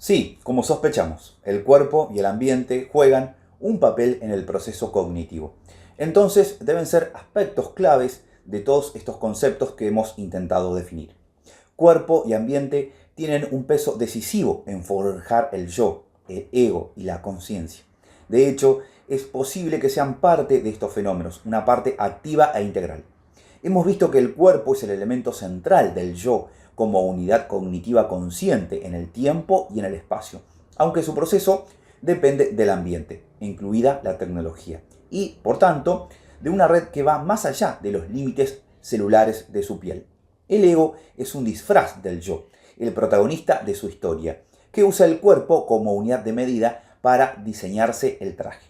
Sí, como sospechamos, el cuerpo y el ambiente juegan un papel en el proceso cognitivo. Entonces deben ser aspectos claves de todos estos conceptos que hemos intentado definir. Cuerpo y ambiente tienen un peso decisivo en forjar el yo, el ego y la conciencia. De hecho, es posible que sean parte de estos fenómenos, una parte activa e integral. Hemos visto que el cuerpo es el elemento central del yo como unidad cognitiva consciente en el tiempo y en el espacio, aunque su proceso depende del ambiente, incluida la tecnología, y, por tanto, de una red que va más allá de los límites celulares de su piel. El ego es un disfraz del yo, el protagonista de su historia, que usa el cuerpo como unidad de medida para diseñarse el traje.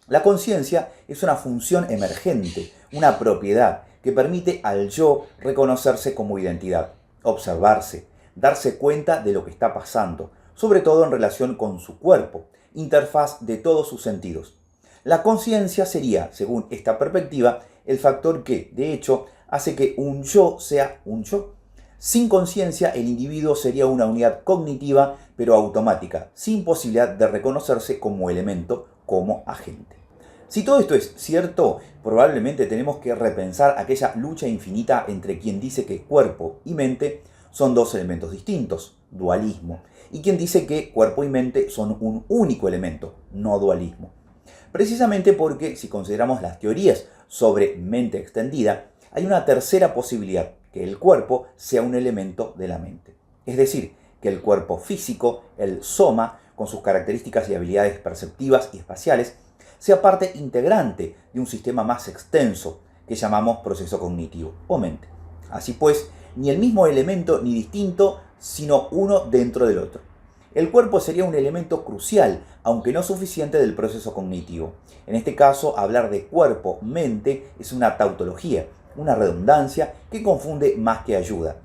La conciencia es una función emergente, una propiedad que permite al yo reconocerse como identidad, observarse, darse cuenta de lo que está pasando, sobre todo en relación con su cuerpo, interfaz de todos sus sentidos. La conciencia sería, según esta perspectiva, el factor que, de hecho, hace que un yo sea un yo. Sin conciencia, el individuo sería una unidad cognitiva, pero automática, sin posibilidad de reconocerse como elemento, como agente. Si todo esto es cierto, probablemente tenemos que repensar aquella lucha infinita entre quien dice que cuerpo y mente son dos elementos distintos, dualismo, y quien dice que cuerpo y mente son un único elemento, no dualismo. Precisamente porque, si consideramos las teorías sobre mente extendida, hay una tercera posibilidad, que el cuerpo sea un elemento de la mente. Es decir, que el cuerpo físico, el soma, con sus características y habilidades perceptivas y espaciales, sea parte integrante de un sistema más extenso que llamamos proceso cognitivo o mente. Así pues, ni el mismo elemento ni distinto, sino uno dentro del otro. El cuerpo sería un elemento crucial, aunque no suficiente, del proceso cognitivo. En este caso, hablar de cuerpo-mente es una tautología, una redundancia que confunde más que ayuda,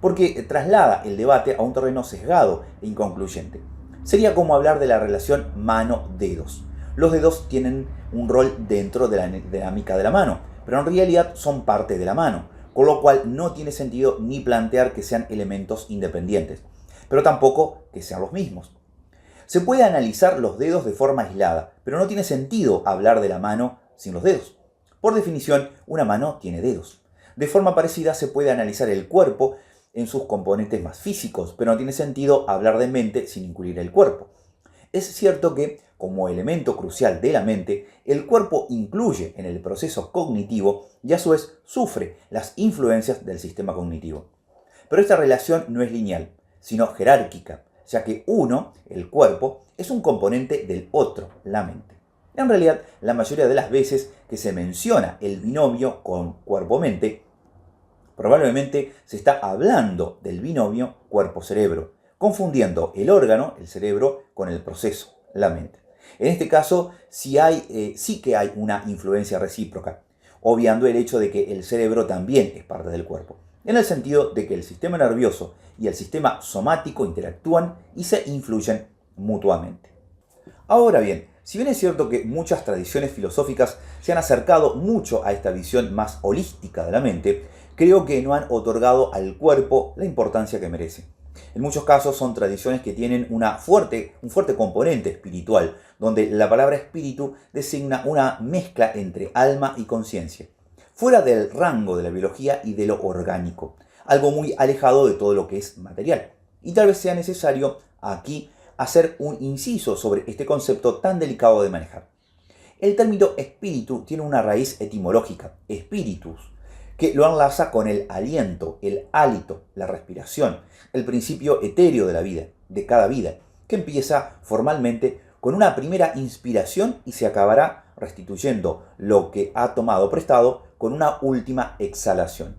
porque traslada el debate a un terreno sesgado e inconcluyente. Sería como hablar de la relación mano-dedos. Los dedos tienen un rol dentro de la dinámica de la mano, pero en realidad son parte de la mano, con lo cual no tiene sentido ni plantear que sean elementos independientes, pero tampoco que sean los mismos. Se puede analizar los dedos de forma aislada, pero no tiene sentido hablar de la mano sin los dedos. Por definición, una mano tiene dedos. De forma parecida se puede analizar el cuerpo en sus componentes más físicos, pero no tiene sentido hablar de mente sin incluir el cuerpo. Es cierto que, como elemento crucial de la mente, el cuerpo incluye en el proceso cognitivo y a su vez sufre las influencias del sistema cognitivo. Pero esta relación no es lineal, sino jerárquica, ya que uno, el cuerpo, es un componente del otro, la mente. En realidad, la mayoría de las veces que se menciona el binomio con cuerpo-mente, probablemente se está hablando del binomio cuerpo-cerebro, confundiendo el órgano, el cerebro, con el proceso, la mente. En este caso, sí que hay una influencia recíproca, obviando el hecho de que el cerebro también es parte del cuerpo, en el sentido de que el sistema nervioso y el sistema somático interactúan y se influyen mutuamente. Ahora bien, si bien es cierto que muchas tradiciones filosóficas se han acercado mucho a esta visión más holística de la mente, creo que no han otorgado al cuerpo la importancia que merece. En muchos casos son tradiciones que tienen un fuerte componente espiritual, donde la palabra espíritu designa una mezcla entre alma y conciencia, fuera del rango de la biología y de lo orgánico, algo muy alejado de todo lo que es material. Y tal vez sea necesario aquí hacer un inciso sobre este concepto tan delicado de manejar. El término espíritu tiene una raíz etimológica, spiritus, que lo enlaza con el aliento, el hálito, la respiración, el principio etéreo de la vida, de cada vida, que empieza formalmente con una primera inspiración y se acabará restituyendo lo que ha tomado prestado con una última exhalación.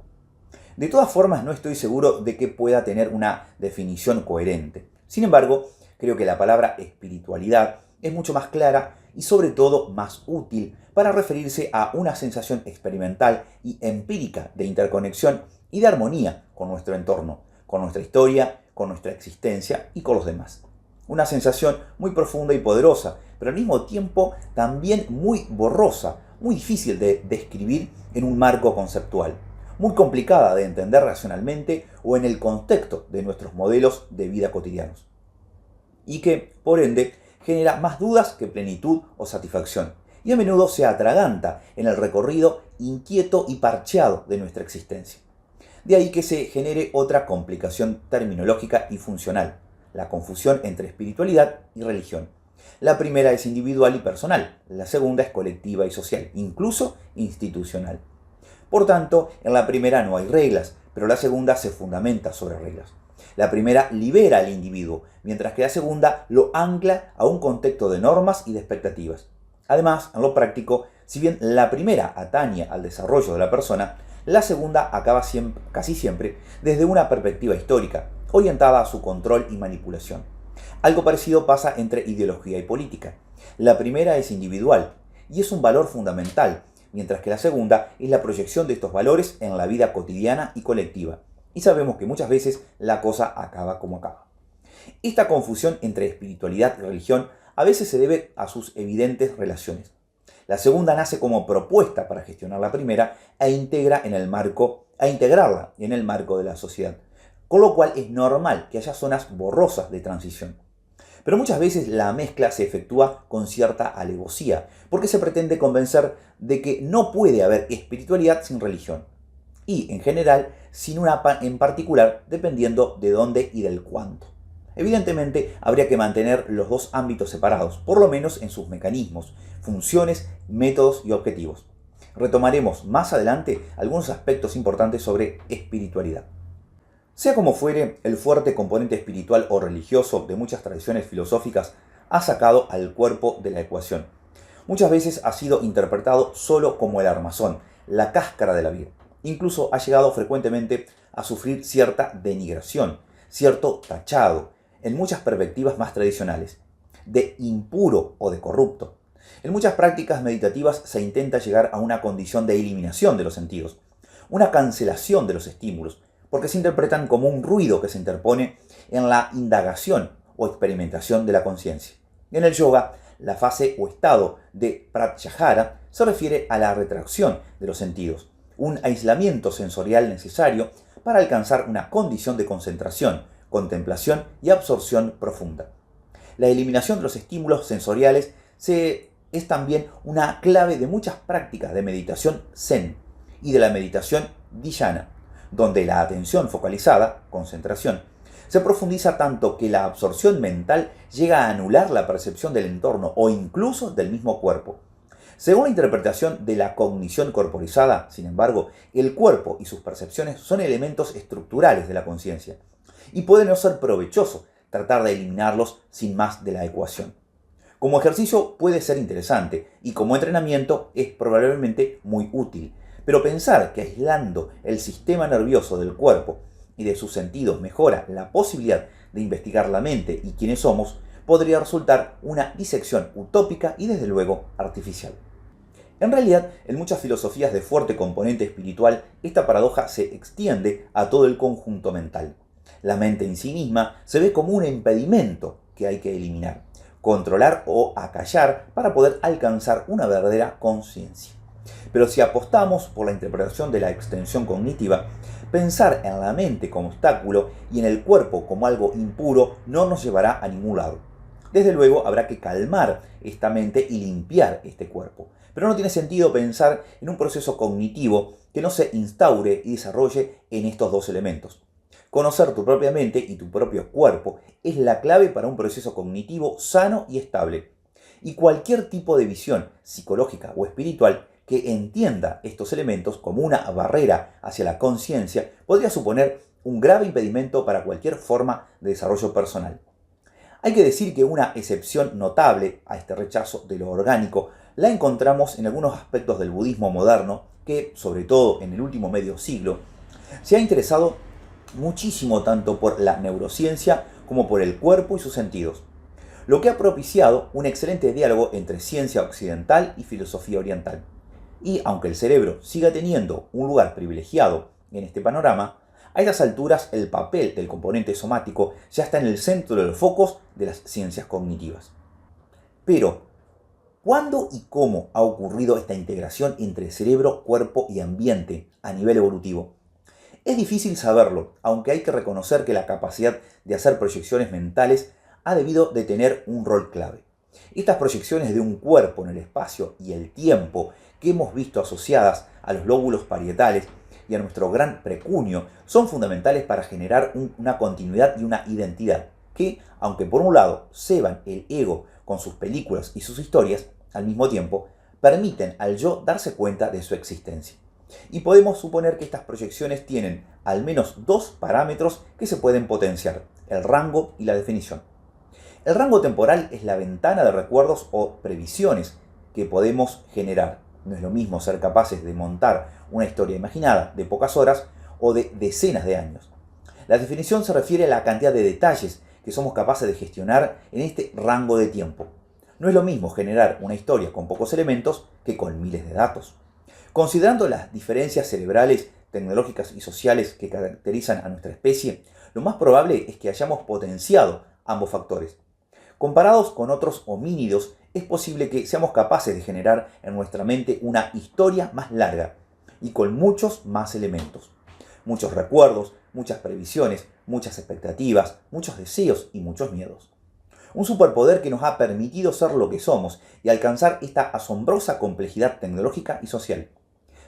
De todas formas, no estoy seguro de que pueda tener una definición coherente. Sin embargo, creo que la palabra espiritualidad es mucho más clara y sobre todo más útil para referirse a una sensación experimental y empírica de interconexión y de armonía con nuestro entorno, con nuestra historia, con nuestra existencia y con los demás. Una sensación muy profunda y poderosa, pero al mismo tiempo también muy borrosa, muy difícil de describir en un marco conceptual, muy complicada de entender racionalmente o en el contexto de nuestros modelos de vida cotidianos. y que, por ende, genera más dudas que plenitud o satisfacción, y a menudo se atraganta en el recorrido inquieto y parcheado de nuestra existencia. De ahí que se genere otra complicación terminológica y funcional, la confusión entre espiritualidad y religión. La primera es individual y personal, la segunda es colectiva y social, incluso institucional. Por tanto, en la primera no hay reglas, pero la segunda se fundamenta sobre reglas. La primera libera al individuo, mientras que la segunda lo ancla a un contexto de normas y de expectativas. Además, en lo práctico, si bien la primera atañe al desarrollo de la persona, la segunda acaba casi siempre desde una perspectiva histórica, orientada a su control y manipulación. Algo parecido pasa entre ideología y política. La primera es individual y es un valor fundamental, mientras que la segunda es la proyección de estos valores en la vida cotidiana y colectiva. Y sabemos que muchas veces la cosa acaba como acaba. Esta confusión entre espiritualidad y religión a veces se debe a sus evidentes relaciones. La segunda nace como propuesta para gestionar la primera integrarla en el marco de la sociedad, con lo cual es normal que haya zonas borrosas de transición. Pero muchas veces la mezcla se efectúa con cierta alevosía, porque se pretende convencer de que no puede haber espiritualidad sin religión, y en general sin una en particular, dependiendo de dónde y del cuánto. Evidentemente, habría que mantener los dos ámbitos separados, por lo menos en sus mecanismos, funciones, métodos y objetivos. Retomaremos más adelante algunos aspectos importantes sobre espiritualidad. Sea como fuere, el fuerte componente espiritual o religioso de muchas tradiciones filosóficas ha sacado al cuerpo de la ecuación. Muchas veces ha sido interpretado solo como el armazón, la cáscara de la vida. Incluso ha llegado frecuentemente a sufrir cierta denigración, cierto tachado, en muchas perspectivas más tradicionales, de impuro o de corrupto. En muchas prácticas meditativas se intenta llegar a una condición de eliminación de los sentidos, una cancelación de los estímulos, porque se interpretan como un ruido que se interpone en la indagación o experimentación de la conciencia. En el yoga, la fase o estado de pratyahara se refiere a la retracción de los sentidos, un aislamiento sensorial necesario para alcanzar una condición de concentración, contemplación y absorción profunda. La eliminación de los estímulos sensoriales es también una clave de muchas prácticas de meditación zen y de la meditación dhyana, donde la atención focalizada, concentración, se profundiza tanto que la absorción mental llega a anular la percepción del entorno o incluso del mismo cuerpo. Según la interpretación de la cognición corporizada, sin embargo, el cuerpo y sus percepciones son elementos estructurales de la conciencia, y puede no ser provechoso tratar de eliminarlos sin más de la ecuación. Como ejercicio puede ser interesante y como entrenamiento es probablemente muy útil, pero pensar que aislando el sistema nervioso del cuerpo y de sus sentidos mejora la posibilidad de investigar la mente y quiénes somos, podría resultar una disección utópica y desde luego artificial. En realidad, en muchas filosofías de fuerte componente espiritual, esta paradoja se extiende a todo el conjunto mental. La mente en sí misma se ve como un impedimento que hay que eliminar, controlar o acallar para poder alcanzar una verdadera conciencia. Pero si apostamos por la interpretación de la extensión cognitiva, pensar en la mente como obstáculo y en el cuerpo como algo impuro no nos llevará a ningún lado. Desde luego habrá que calmar esta mente y limpiar este cuerpo, pero no tiene sentido pensar en un proceso cognitivo que no se instaure y desarrolle en estos dos elementos. Conocer tu propia mente y tu propio cuerpo es la clave para un proceso cognitivo sano y estable. Y cualquier tipo de visión psicológica o espiritual que entienda estos elementos como una barrera hacia la conciencia podría suponer un grave impedimento para cualquier forma de desarrollo personal. Hay que decir que una excepción notable a este rechazo de lo orgánico la encontramos en algunos aspectos del budismo moderno que, sobre todo en el último medio siglo, se ha interesado muchísimo tanto por la neurociencia como por el cuerpo y sus sentidos, lo que ha propiciado un excelente diálogo entre ciencia occidental y filosofía oriental. Y aunque el cerebro siga teniendo un lugar privilegiado en este panorama, a estas alturas el papel del componente somático ya está en el centro de los focos de las ciencias cognitivas. Pero, ¿cuándo y cómo ha ocurrido esta integración entre cerebro, cuerpo y ambiente a nivel evolutivo? Es difícil saberlo, aunque hay que reconocer que la capacidad de hacer proyecciones mentales ha debido de tener un rol clave. Estas proyecciones de un cuerpo en el espacio y el tiempo que hemos visto asociadas a los lóbulos parietales y a nuestro gran precuneio son fundamentales para generar una continuidad y una identidad que, aunque por un lado ceban el ego con sus películas y sus historias, al mismo tiempo permiten al yo darse cuenta de su existencia. Y podemos suponer que estas proyecciones tienen al menos dos parámetros que se pueden potenciar: el rango y la definición. El rango temporal es la ventana de recuerdos o previsiones que podemos generar. No es lo mismo ser capaces de montar una historia imaginada de pocas horas o de decenas de años. La definición se refiere a la cantidad de detalles que somos capaces de gestionar en este rango de tiempo. No es lo mismo generar una historia con pocos elementos que con miles de datos. Considerando las diferencias cerebrales, tecnológicas y sociales que caracterizan a nuestra especie, lo más probable es que hayamos potenciado ambos factores. Comparados con otros homínidos, es posible que seamos capaces de generar en nuestra mente una historia más larga y con muchos más elementos. Muchos recuerdos, muchas previsiones, muchas expectativas, muchos deseos y muchos miedos. Un superpoder que nos ha permitido ser lo que somos y alcanzar esta asombrosa complejidad tecnológica y social.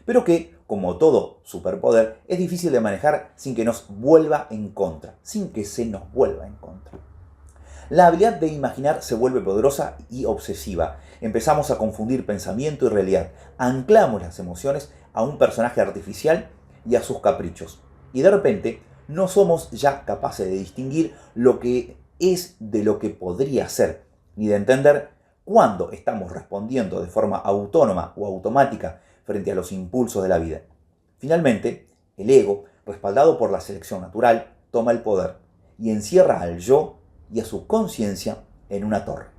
Pero que, como todo superpoder, es difícil de manejar sin que nos vuelva en contra, sin que se nos vuelva en contra. La habilidad de imaginar se vuelve poderosa y obsesiva. Empezamos a confundir pensamiento y realidad. Anclamos las emociones a un personaje artificial y a sus caprichos. Y de repente no somos ya capaces de distinguir lo que es de lo que podría ser, ni de entender cuándo estamos respondiendo de forma autónoma o automática frente a los impulsos de la vida. Finalmente, el ego, respaldado por la selección natural, toma el poder y encierra al yo y a su conciencia en una torre.